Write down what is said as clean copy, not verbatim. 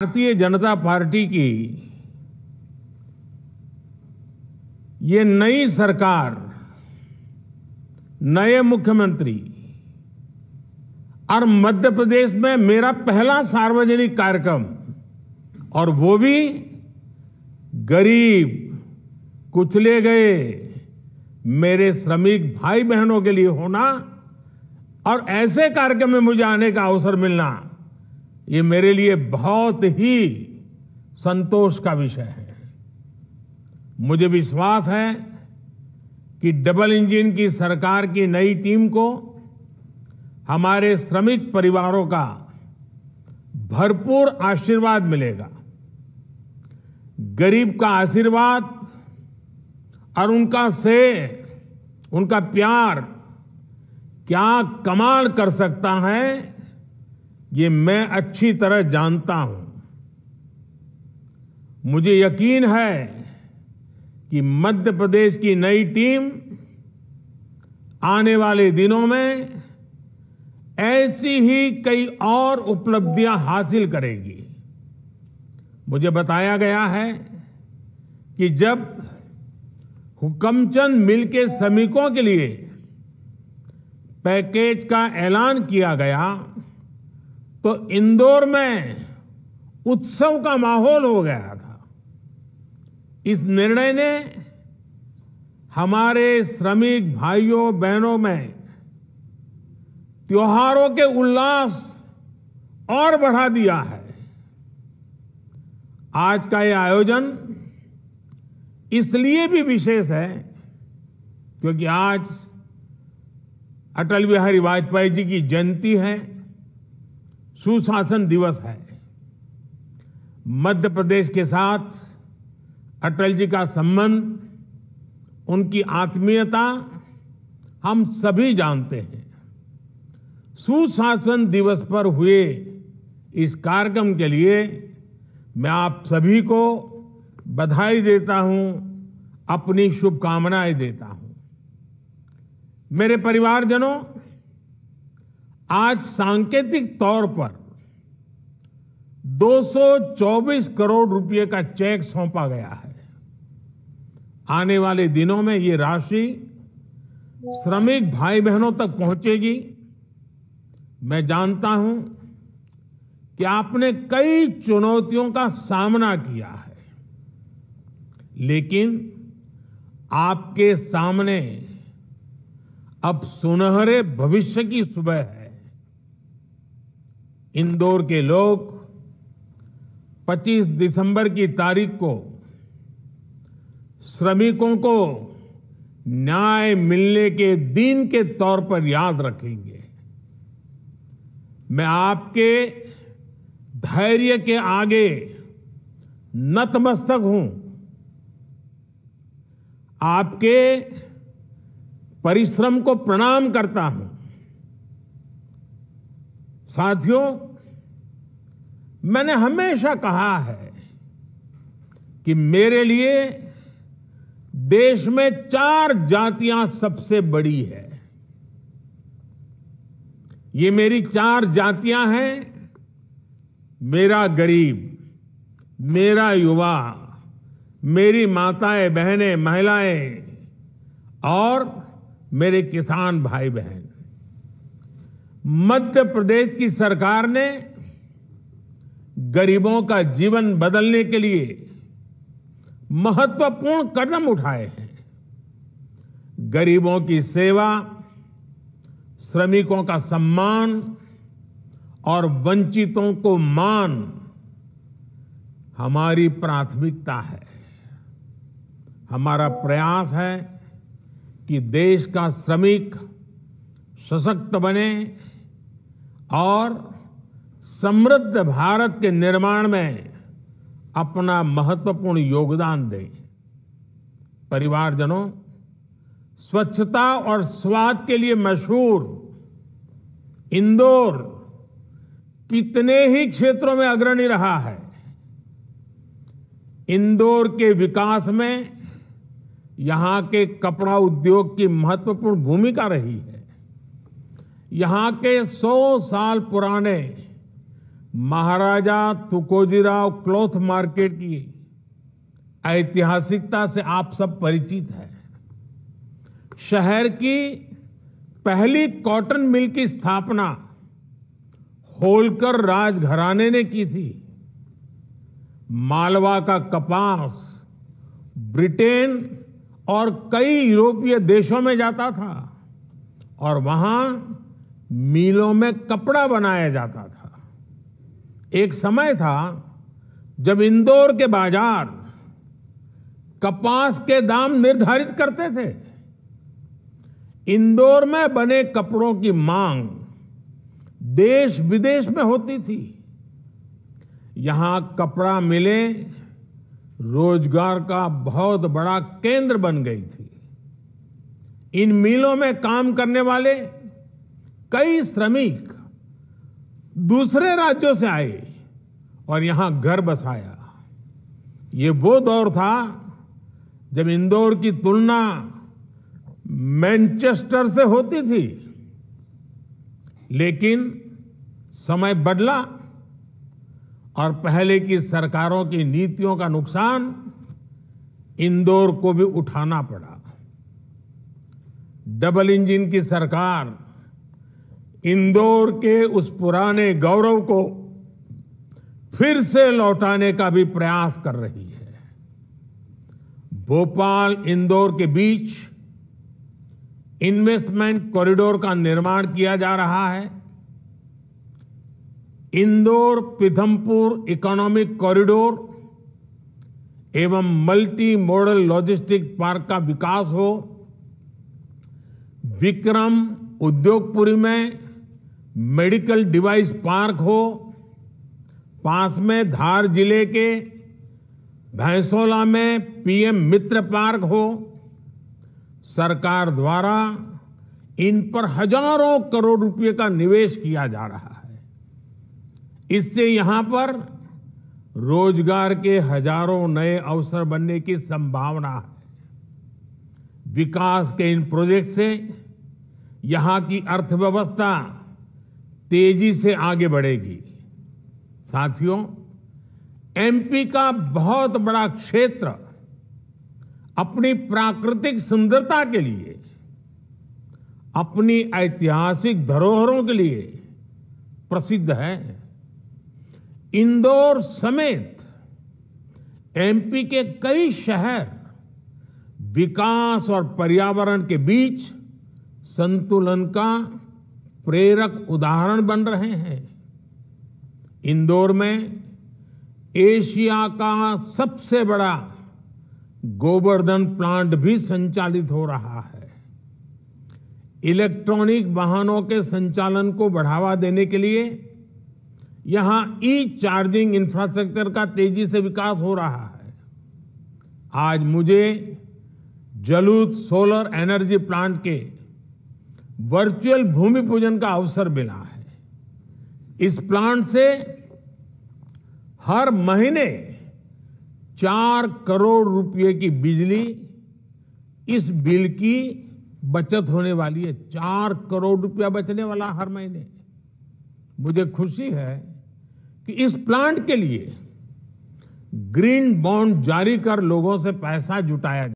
Bharatiya Janata party की ये नई सरकार, नए मुख्यमंत्री और मध्य प्रदेश में मेरा पहला सार्वजनिक कार्यक्रम, और वो भी गरीब, कुचले गए मेरे श्रमिक भाई बहनों के लिए होना और ऐसे कार्यक्रम में मुझे आने का अवसर मिलना, ये मेरे लिए बहुत ही संतोष का विषय है। मुझे विश्वास है कि डबल इंजन की सरकार की नई टीम को हमारे श्रमिक परिवारों का भरपूर आशीर्वाद मिलेगा। गरीब का आशीर्वाद और उनका स्नेह, उनका प्यार क्या कमाल कर सकता है, ये मैं अच्छी तरह जानता हूं। मुझे यकीन है कि मध्य प्रदेश की नई टीम आने वाले दिनों में ऐसी ही कई और उपलब्धियां हासिल करेगी। मुझे बताया गया है कि जब हुक्मचंद मिल के श्रमिकों के लिए पैकेज का ऐलान किया गया तो इंदौर में उत्सव का माहौल हो गया था। इस निर्णय ने हमारे श्रमिक भाइयों बहनों में त्योहारों के उल्लास और बढ़ा दिया है। आज का यह आयोजन इसलिए भी विशेष है क्योंकि आज अटल बिहारी वाजपेयी जी की जयंती है, सुशासन दिवस है। मध्य प्रदेश के साथ अटल जी का संबंध, उनकी आत्मीयता हम सभी जानते हैं। सुशासन दिवस पर हुए इस कार्यक्रम के लिए मैं आप सभी को बधाई देता हूं, अपनी शुभकामनाएं देता हूं। मेरे परिवारजनों, आज सांकेतिक तौर पर 224 करोड़ रुपए का चेक सौंपा गया है। आने वाले दिनों में ये राशि श्रमिक भाई बहनों तक पहुंचेगी। मैं जानता हूं कि आपने कई चुनौतियों का सामना किया है, लेकिन आपके सामने अब सुनहरे भविष्य की सुबह है। इंदौर के लोग 25 दिसंबर की तारीख को श्रमिकों को न्याय मिलने के दिन के तौर पर याद रखेंगे। मैं आपके धैर्य के आगे नतमस्तक हूं। आपके परिश्रम को प्रणाम करता हूं। साथियों, मैंने हमेशा कहा है कि मेरे लिए देश में 4 जातियां सबसे बड़ी है। ये मेरी 4 जातियां हैं: मेरा गरीब, मेरा युवा, मेरी माताएं बहनें महिलाएं और मेरे किसान भाई बहन। मध्य प्रदेश की सरकार ने गरीबों का जीवन बदलने के लिए महत्वपूर्ण कदम उठाए हैं। गरीबों की सेवा, श्रमिकों का सम्मान और वंचितों को मान हमारी प्राथमिकता है। हमारा प्रयास है कि देश का श्रमिक सशक्त बने और समृद्ध भारत के निर्माण में अपना महत्वपूर्ण योगदान दे। परिवारजनों, स्वच्छता और स्वाद के लिए मशहूर इंदौर कितने ही क्षेत्रों में अग्रणी रहा है। इंदौर के विकास में यहां के कपड़ा उद्योग की महत्वपूर्ण भूमिका रही है। यहां के 100 साल पुराने महाराजा तुकोजीराव क्लॉथ मार्केट की ऐतिहासिकता से आप सब परिचित हैं। शहर की पहली कॉटन मिल की स्थापना होलकर राजघराने ने की थी। मालवा का कपास ब्रिटेन और कई यूरोपीय देशों में जाता था और वहां मिलों में कपड़ा बनाया जाता था। एक समय था जब इंदौर के बाजार कपास के दाम निर्धारित करते थे। इंदौर में बने कपड़ों की मांग देश विदेश में होती थी। यहां कपड़ा मिलें रोजगार का बहुत बड़ा केंद्र बन गई थी। इन मिलों में काम करने वाले कई श्रमिक दूसरे राज्यों से आए और यहां घर बसाया। ये वो दौर था जब इंदौर की तुलना मैनचेस्टर से होती थी। लेकिन समय बदला और पहले की सरकारों की नीतियों का नुकसान इंदौर को भी उठाना पड़ा। डबल इंजन की सरकार इंदौर के उस पुराने गौरव को फिर से लौटाने का भी प्रयास कर रही है। भोपाल इंदौर के बीच इन्वेस्टमेंट कॉरिडोर का निर्माण किया जा रहा है। इंदौर पीथमपुर इकोनॉमिक कॉरिडोर एवं मल्टी मॉडल लॉजिस्टिक पार्क का विकास हो। विक्रम उद्योगपुरी में मेडिकल डिवाइस पार्क हो। पास में धार जिले के भैंसोला में पीएम मित्र पार्क हो। सरकार द्वारा इन पर हजारों करोड़ रुपए का निवेश किया जा रहा है। इससे यहां पर रोजगार के हजारों नए अवसर बनने की संभावना है। विकास के इन प्रोजेक्ट से यहां की अर्थव्यवस्था तेजी से आगे बढ़ेगी। साथियों, एमपी का बहुत बड़ा क्षेत्र अपनी प्राकृतिक सुंदरता के लिए, अपनी ऐतिहासिक धरोहरों के लिए प्रसिद्ध है। इंदौर समेत एमपी के कई शहर विकास और पर्यावरण के बीच संतुलन का प्रेरक उदाहरण बन रहे हैं। इंदौर में एशिया का सबसे बड़ा गोवर्धन प्लांट भी संचालित हो रहा है। इलेक्ट्रॉनिक वाहनों के संचालन को बढ़ावा देने के लिए यहां ई चार्जिंग इंफ्रास्ट्रक्चर का तेजी से विकास हो रहा है। आज मुझे जलूत सोलर एनर्जी प्लांट के वर्चुअल भूमि पूजन का अवसर मिला है। इस प्लांट से हर महीने 4 करोड़ रुपए की बिजली इस बिल की बचत होने वाली है। 4 करोड़ रुपया बचने वाला हर महीने। मुझे खुशी है कि इस प्लांट के लिए ग्रीन बॉन्ड जारी कर लोगों से पैसा जुटाया